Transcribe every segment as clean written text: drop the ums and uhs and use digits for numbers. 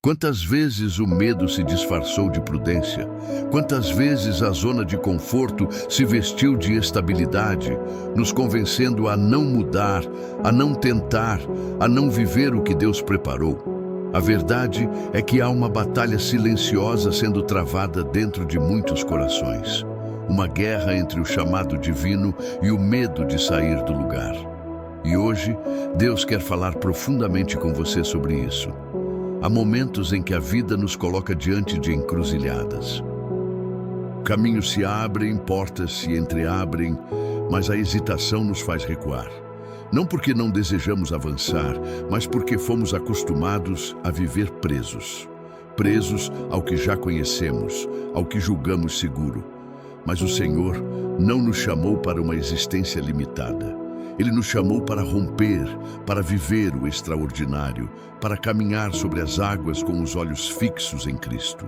Quantas vezes o medo se disfarçou de prudência? Quantas vezes a zona de conforto se vestiu de estabilidade, nos convencendo a não mudar, a não tentar, a não viver o que Deus preparou? A verdade é que há uma batalha silenciosa sendo travada dentro de muitos corações. Uma guerra entre o chamado divino e o medo de sair do lugar. E hoje, Deus quer falar profundamente com você sobre isso. Há momentos em que a vida nos coloca diante de encruzilhadas. Caminhos se abrem, portas se entreabrem, mas a hesitação nos faz recuar. Não porque não desejamos avançar, mas porque fomos acostumados a viver presos. Presos ao que já conhecemos, ao que julgamos seguro. Mas o Senhor não nos chamou para uma existência limitada. Ele nos chamou para romper, para viver o extraordinário, para caminhar sobre as águas com os olhos fixos em Cristo.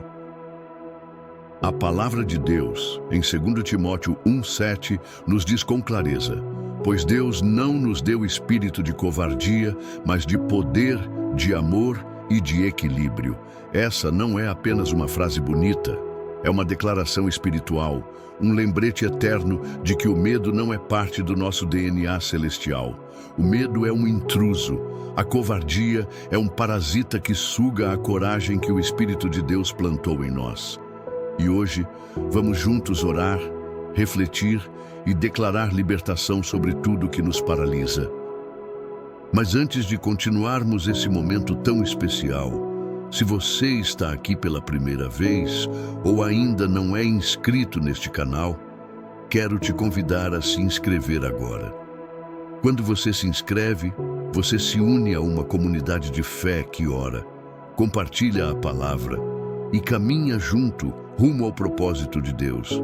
A palavra de Deus, em 2 Timóteo 1,7, nos diz com clareza: pois Deus não nos deu espírito de covardia, mas de poder, de amor e de equilíbrio. Essa não é apenas uma frase bonita, é uma declaração espiritual, um lembrete eterno de que o medo não é parte do nosso DNA celestial. O medo é um intruso. A covardia é um parasita que suga a coragem que o Espírito de Deus plantou em nós. E hoje, vamos juntos orar, refletir e declarar libertação sobre tudo que nos paralisa. Mas antes de continuarmos esse momento tão especial, se você está aqui pela primeira vez ou ainda não é inscrito neste canal, quero te convidar a se inscrever agora. Quando você se inscreve, você se une a uma comunidade de fé que ora, compartilha a palavra e caminha junto rumo ao propósito de Deus.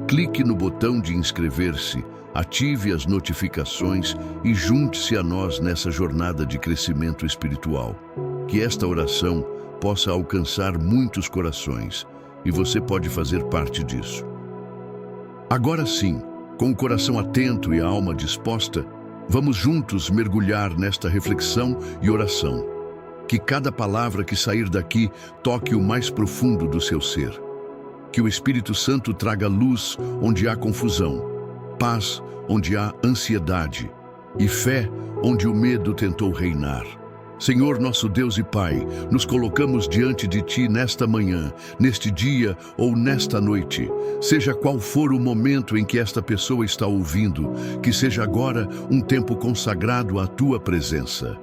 Clique no botão de inscrever-se, ative as notificações e junte-se a nós nessa jornada de crescimento espiritual. Que esta oração possa alcançar muitos corações, e você pode fazer parte disso. Agora sim, com o coração atento e a alma disposta, vamos juntos mergulhar nesta reflexão e oração. Que cada palavra que sair daqui toque o mais profundo do seu ser. Que o Espírito Santo traga luz onde há confusão, paz onde há ansiedade e fé onde o medo tentou reinar. Senhor nosso Deus e Pai, nos colocamos diante de Ti nesta manhã, neste dia ou nesta noite. Seja qual for o momento em que esta pessoa está ouvindo, que seja agora um tempo consagrado à Tua presença.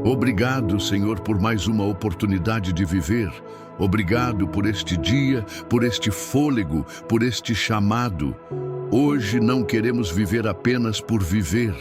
Obrigado, Senhor, por mais uma oportunidade de viver. Obrigado por este dia, por este fôlego, por este chamado. Hoje não queremos viver apenas por viver.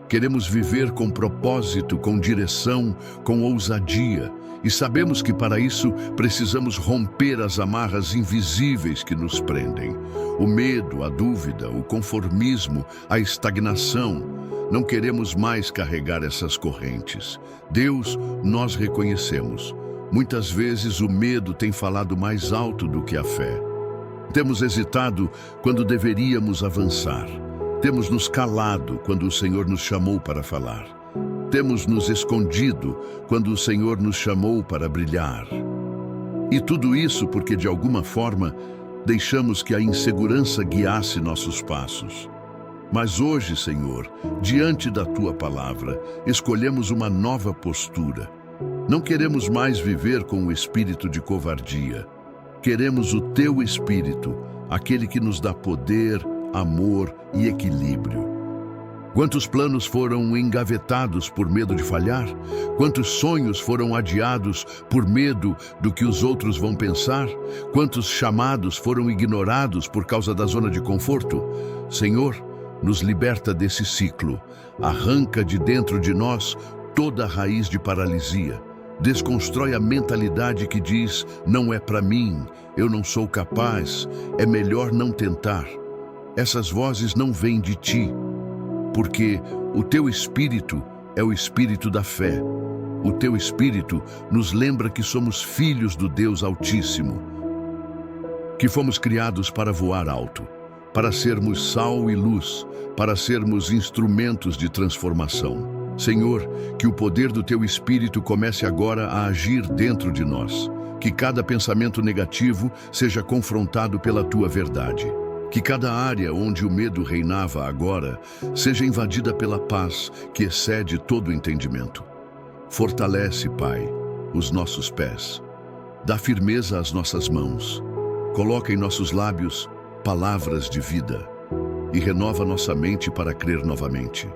Queremos viver com propósito, com direção, com ousadia. E sabemos que para isso precisamos romper as amarras invisíveis que nos prendem. O medo, a dúvida, o conformismo, a estagnação. Não queremos mais carregar essas correntes. Deus, nós reconhecemos. Muitas vezes o medo tem falado mais alto do que a fé. Temos hesitado quando deveríamos avançar. Temos nos calado quando o Senhor nos chamou para falar. Temos nos escondido quando o Senhor nos chamou para brilhar. E tudo isso porque, de alguma forma, deixamos que a insegurança guiasse nossos passos. Mas hoje, Senhor, diante da Tua palavra, escolhemos uma nova postura. Não queremos mais viver com o espírito de covardia. Queremos o Teu Espírito, aquele que nos dá poder, amor e equilíbrio. Quantos planos foram engavetados por medo de falhar? Quantos sonhos foram adiados por medo do que os outros vão pensar? Quantos chamados foram ignorados por causa da zona de conforto? Senhor, nos liberta desse ciclo. Arranca de dentro de nós toda a raiz de paralisia. Desconstrói a mentalidade que diz: não é para mim, eu não sou capaz, é melhor não tentar. Essas vozes não vêm de Ti, porque o Teu Espírito é o Espírito da fé. O Teu Espírito nos lembra que somos filhos do Deus Altíssimo, que fomos criados para voar alto, para sermos sal e luz, para sermos instrumentos de transformação. Senhor, que o poder do Teu Espírito comece agora a agir dentro de nós. Que cada pensamento negativo seja confrontado pela Tua verdade. Que cada área onde o medo reinava agora seja invadida pela paz que excede todo o entendimento. Fortalece, Pai, os nossos pés. Dá firmeza às nossas mãos. Coloca em nossos lábios palavras de vida e renova nossa mente para crer novamente.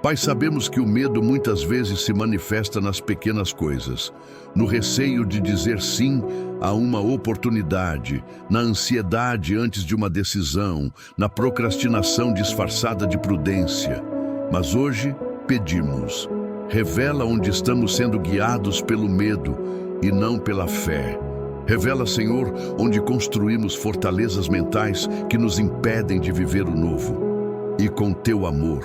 Pai, sabemos que o medo muitas vezes se manifesta nas pequenas coisas, no receio de dizer sim a uma oportunidade, na ansiedade antes de uma decisão, na procrastinação disfarçada de prudência. Mas hoje pedimos, revela onde estamos sendo guiados pelo medo e não pela fé. Revela, Senhor, onde construímos fortalezas mentais que nos impedem de viver o novo. E com Teu amor,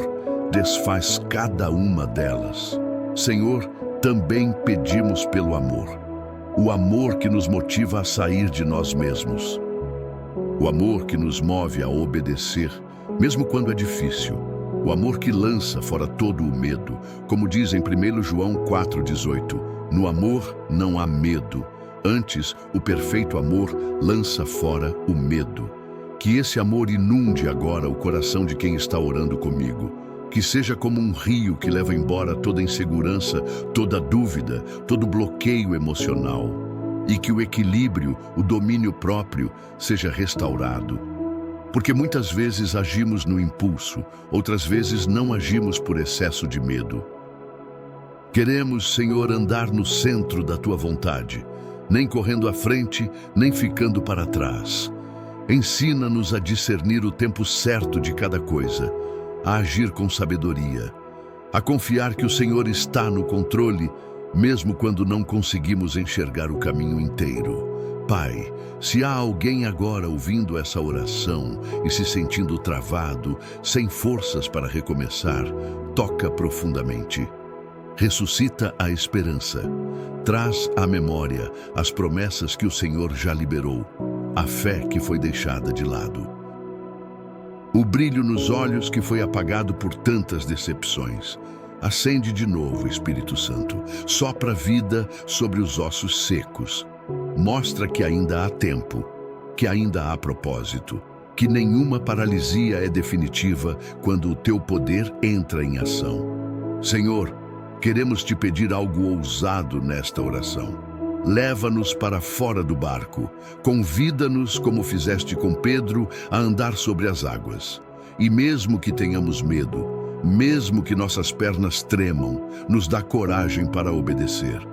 desfaz cada uma delas. Senhor, também pedimos pelo amor. O amor que nos motiva a sair de nós mesmos. O amor que nos move a obedecer, mesmo quando é difícil. O amor que lança fora todo o medo. Como diz em 1 João 4,18, no amor não há medo. Antes, o perfeito amor lança fora o medo. Que esse amor inunde agora o coração de quem está orando comigo. Que seja como um rio que leva embora toda insegurança, toda dúvida, todo bloqueio emocional. E que o equilíbrio, o domínio próprio, seja restaurado. Porque muitas vezes agimos no impulso, outras vezes não agimos por excesso de medo. Queremos, Senhor, andar no centro da Tua vontade, nem correndo à frente, nem ficando para trás. Ensina-nos a discernir o tempo certo de cada coisa, a agir com sabedoria, a confiar que o Senhor está no controle, mesmo quando não conseguimos enxergar o caminho inteiro. Pai, se há alguém agora ouvindo essa oração e se sentindo travado, sem forças para recomeçar, toca profundamente. Ressuscita a esperança. Traz à memória as promessas que o Senhor já liberou, a fé que foi deixada de lado. O brilho nos olhos que foi apagado por tantas decepções. Acende de novo, Espírito Santo. Sopra vida sobre os ossos secos. Mostra que ainda há tempo, que ainda há propósito, que nenhuma paralisia é definitiva quando o Teu poder entra em ação. Senhor, queremos Te pedir algo ousado nesta oração. Leva-nos para fora do barco. Convida-nos, como fizeste com Pedro, a andar sobre as águas. E mesmo que tenhamos medo, mesmo que nossas pernas tremam, nos dá coragem para obedecer.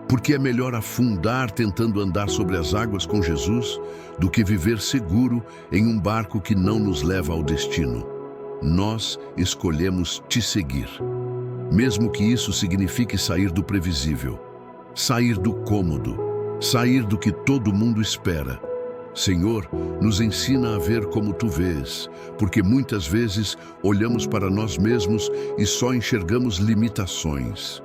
Porque é melhor afundar tentando andar sobre as águas com Jesus do que viver seguro em um barco que não nos leva ao destino. Nós escolhemos Te seguir. Mesmo que isso signifique sair do previsível, sair do cômodo, sair do que todo mundo espera. Senhor, nos ensina a ver como Tu vês, porque muitas vezes olhamos para nós mesmos e só enxergamos limitações.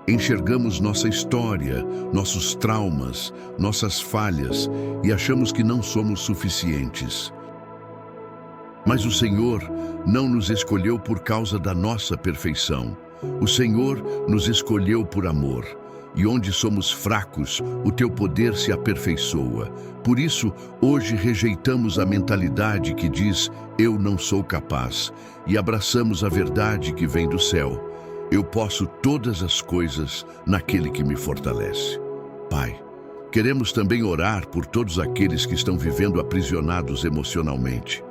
Enxergamos nossa história, nossos traumas, nossas falhas e achamos que não somos suficientes. Mas o Senhor não nos escolheu por causa da nossa perfeição. O Senhor nos escolheu por amor. E onde somos fracos, o Teu poder se aperfeiçoa. Por isso, hoje rejeitamos a mentalidade que diz, eu não sou capaz, e abraçamos a verdade que vem do céu. Eu posso todas as coisas naquele que me fortalece. Pai, queremos também orar por todos aqueles que estão vivendo aprisionados emocionalmente.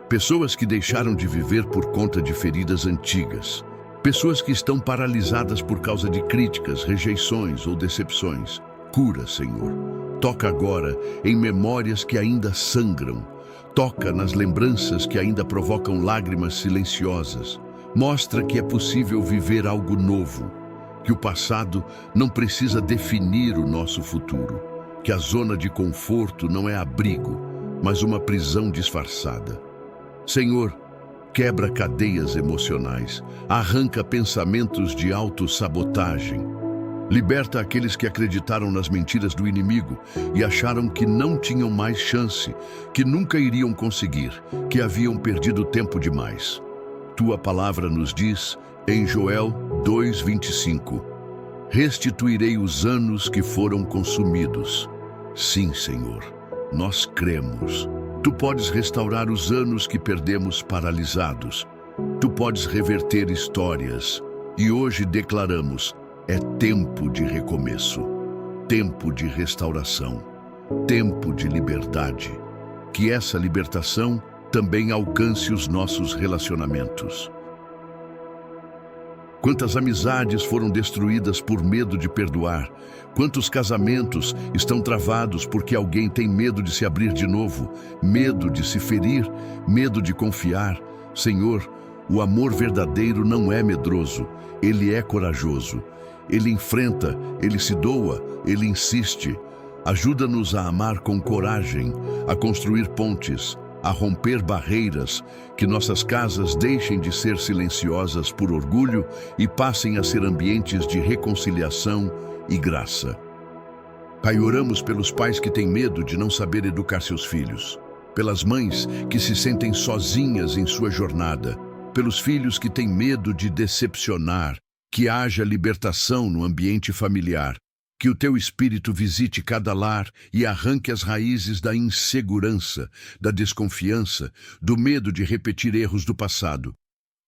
Pessoas que deixaram de viver por conta de feridas antigas. Pessoas que estão paralisadas por causa de críticas, rejeições ou decepções. Cura, Senhor. Toca agora em memórias que ainda sangram. Toca nas lembranças que ainda provocam lágrimas silenciosas. Mostra que é possível viver algo novo. Que o passado não precisa definir o nosso futuro. Que a zona de conforto não é abrigo, mas uma prisão disfarçada. Senhor, quebra cadeias emocionais, arranca pensamentos de autossabotagem, liberta aqueles que acreditaram nas mentiras do inimigo e acharam que não tinham mais chance, que nunca iriam conseguir, que haviam perdido tempo demais. Tua palavra nos diz, Em Joel 2:25, restituirei os anos que foram consumidos. Sim, Senhor, nós cremos. Tu podes restaurar os anos que perdemos paralisados. Tu podes reverter histórias. E hoje declaramos, é tempo de recomeço, tempo de restauração, tempo de liberdade. Que essa libertação também alcance os nossos relacionamentos. Quantas amizades foram destruídas por medo de perdoar? Quantos casamentos estão travados porque alguém tem medo de se abrir de novo, medo de se ferir, medo de confiar? Senhor, o amor verdadeiro não é medroso, ele é corajoso. Ele enfrenta, ele se doa, ele insiste. Ajuda-nos a amar com coragem, a construir pontes, a romper barreiras, que nossas casas deixem de ser silenciosas por orgulho e passem a ser ambientes de reconciliação e graça. Pai, oramos pelos pais que têm medo de não saber educar seus filhos, pelas mães que se sentem sozinhas em sua jornada, pelos filhos que têm medo de decepcionar, que haja libertação no ambiente familiar. Que o teu Espírito visite cada lar e arranque as raízes da insegurança, da desconfiança, do medo de repetir erros do passado.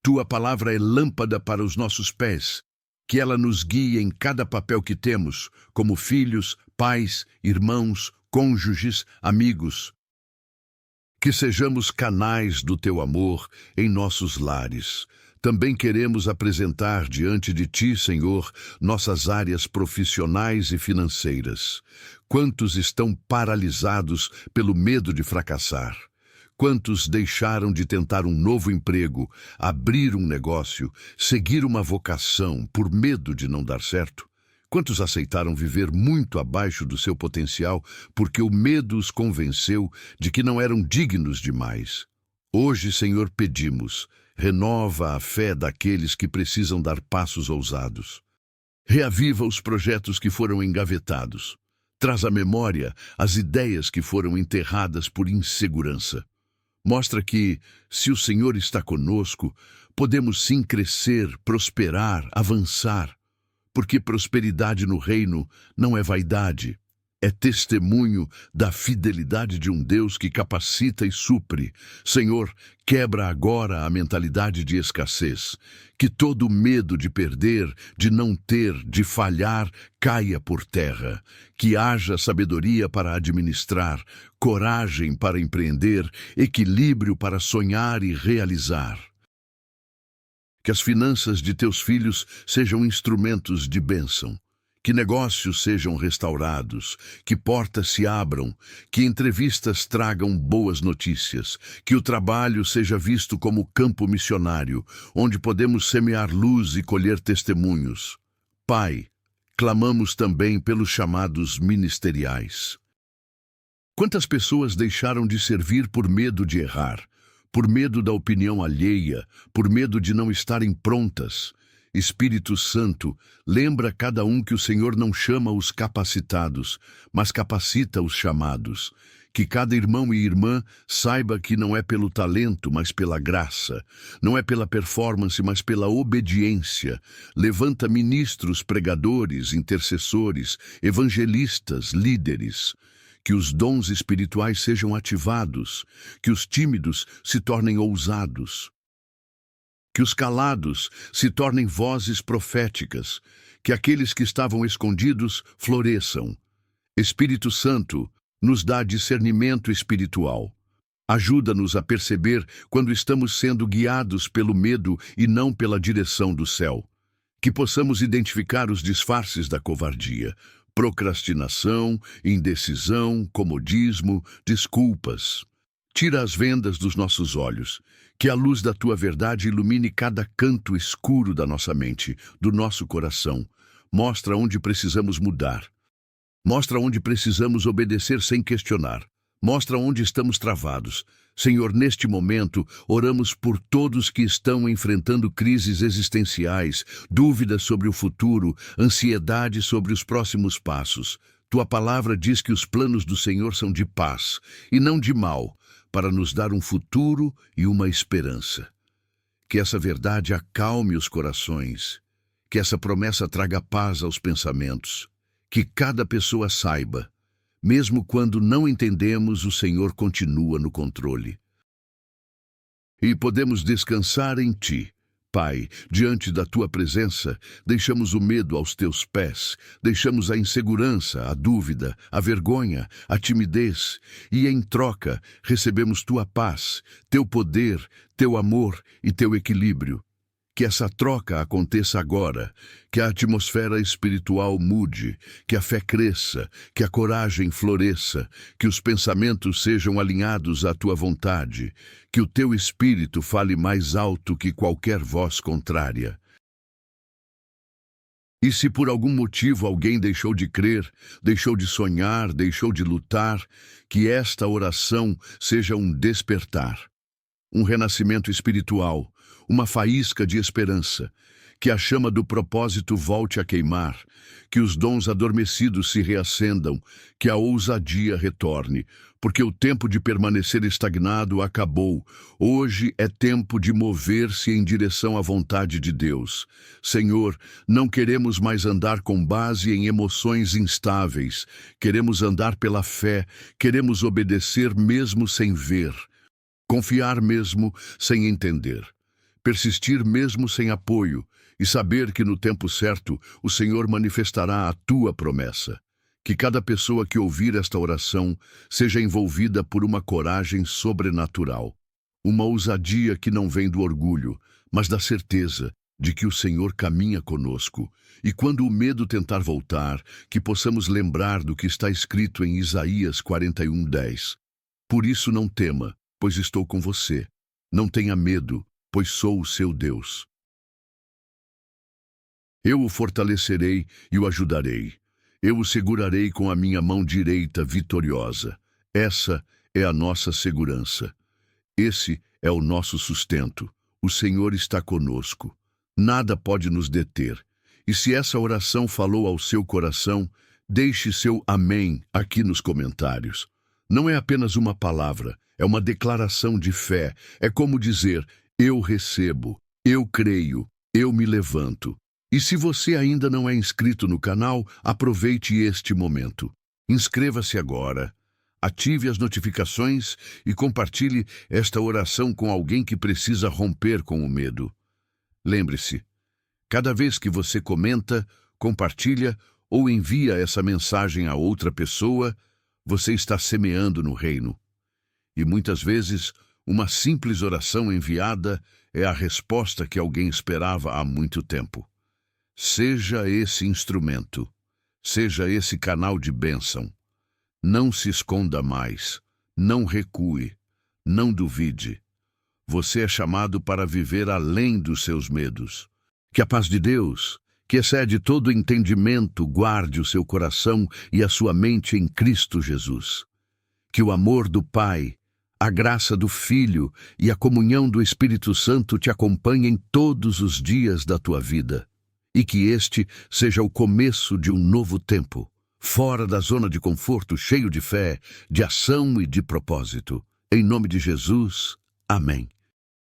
Tua palavra é lâmpada para os nossos pés, que ela nos guie em cada papel que temos, como filhos, pais, irmãos, cônjuges, amigos. Que sejamos canais do teu amor em nossos lares. Também queremos apresentar diante de ti, Senhor, nossas áreas profissionais e financeiras. Quantos estão paralisados pelo medo de fracassar? Quantos deixaram de tentar um novo emprego, abrir um negócio, seguir uma vocação por medo de não dar certo? Quantos aceitaram viver muito abaixo do seu potencial porque o medo os convenceu de que não eram dignos demais? Hoje, Senhor, pedimos, renova a fé daqueles que precisam dar passos ousados. Reaviva os projetos que foram engavetados. Traz à memória as ideias que foram enterradas por insegurança. Mostra que, se o Senhor está conosco, podemos sim crescer, prosperar, avançar. Porque prosperidade no reino não é vaidade, é testemunho da fidelidade de um Deus que capacita e supre. Senhor, quebra agora a mentalidade de escassez. Que todo medo de perder, de não ter, de falhar, caia por terra. Que haja sabedoria para administrar, coragem para empreender, equilíbrio para sonhar e realizar. Que as finanças de teus filhos sejam instrumentos de bênção. Que negócios sejam restaurados, que portas se abram, que entrevistas tragam boas notícias, que o trabalho seja visto como campo missionário, onde podemos semear luz e colher testemunhos. Pai, clamamos também pelos chamados ministeriais. Quantas pessoas deixaram de servir por medo de errar, por medo da opinião alheia, por medo de não estarem prontas? Espírito Santo, lembra cada um que o Senhor não chama os capacitados, mas capacita os chamados. Que cada irmão e irmã saiba que não é pelo talento, mas pela graça. Não é pela performance, mas pela obediência. Levanta ministros, pregadores, intercessores, evangelistas, líderes. Que os dons espirituais sejam ativados, que os tímidos se tornem ousados. Que os calados se tornem vozes proféticas, que aqueles que estavam escondidos floresçam. Espírito Santo, nos dá discernimento espiritual. Ajuda-nos a perceber quando estamos sendo guiados pelo medo e não pela direção do céu. Que possamos identificar os disfarces da covardia, procrastinação, indecisão, comodismo, desculpas. Tira as vendas dos nossos olhos, que a luz da tua verdade ilumine cada canto escuro da nossa mente, do nosso coração. Mostra onde precisamos mudar. Mostra onde precisamos obedecer sem questionar. Mostra onde estamos travados. Senhor, neste momento, oramos por todos que estão enfrentando crises existenciais, dúvidas sobre o futuro, ansiedade sobre os próximos passos. Tua palavra diz que os planos do Senhor são de paz e não de mal, para nos dar um futuro e uma esperança. Que essa verdade acalme os corações, que essa promessa traga paz aos pensamentos, que cada pessoa saiba, mesmo quando não entendemos, o Senhor continua no controle. E podemos descansar em Ti. Pai, diante da Tua presença, deixamos o medo aos Teus pés, deixamos a insegurança, a dúvida, a vergonha, a timidez, e em troca recebemos Tua paz, Teu poder, Teu amor e Teu equilíbrio. Que essa troca aconteça agora, que a atmosfera espiritual mude, que a fé cresça, que a coragem floresça, que os pensamentos sejam alinhados à Tua vontade, que o Teu Espírito fale mais alto que qualquer voz contrária. E se por algum motivo alguém deixou de crer, deixou de sonhar, deixou de lutar, que esta oração seja um despertar, um renascimento espiritual, uma faísca de esperança, que a chama do propósito volte a queimar, que os dons adormecidos se reacendam, que a ousadia retorne, porque o tempo de permanecer estagnado acabou. Hoje é tempo de mover-se em direção à vontade de Deus. Senhor, não queremos mais andar com base em emoções instáveis, queremos andar pela fé, queremos obedecer mesmo sem ver, confiar mesmo sem entender, persistir mesmo sem apoio e saber que no tempo certo o Senhor manifestará a Tua promessa. Que cada pessoa que ouvir esta oração seja envolvida por uma coragem sobrenatural, uma ousadia que não vem do orgulho, mas da certeza de que o Senhor caminha conosco. E quando o medo tentar voltar, que possamos lembrar do que está escrito em Isaías 41:10. Por isso não tema, pois estou com você. Não tenha medo, pois sou o seu Deus. Eu o fortalecerei e o ajudarei. Eu o segurarei com a minha mão direita vitoriosa. Essa é a nossa segurança. Esse é o nosso sustento. O Senhor está conosco. Nada pode nos deter. E se essa oração falou ao seu coração, deixe seu amém aqui nos comentários. Não é apenas uma palavra, é uma declaração de fé. É como dizer: eu recebo, eu creio, eu me levanto. E se você ainda não é inscrito no canal, aproveite este momento. Inscreva-se agora, ative as notificações e compartilhe esta oração com alguém que precisa romper com o medo. Lembre-se, cada vez que você comenta, compartilha ou envia essa mensagem a outra pessoa, você está semeando no reino. E muitas vezes, uma simples oração enviada é a resposta que alguém esperava há muito tempo. Seja esse instrumento, seja esse canal de bênção. Não se esconda mais, não recue, não duvide. Você é chamado para viver além dos seus medos. Que a paz de Deus, que excede todo entendimento, guarde o seu coração e a sua mente em Cristo Jesus. Que o amor do Pai, a graça do Filho e a comunhão do Espírito Santo te acompanhem todos os dias da tua vida. E que este seja o começo de um novo tempo, fora da zona de conforto, cheio de fé, de ação e de propósito. Em nome de Jesus, amém.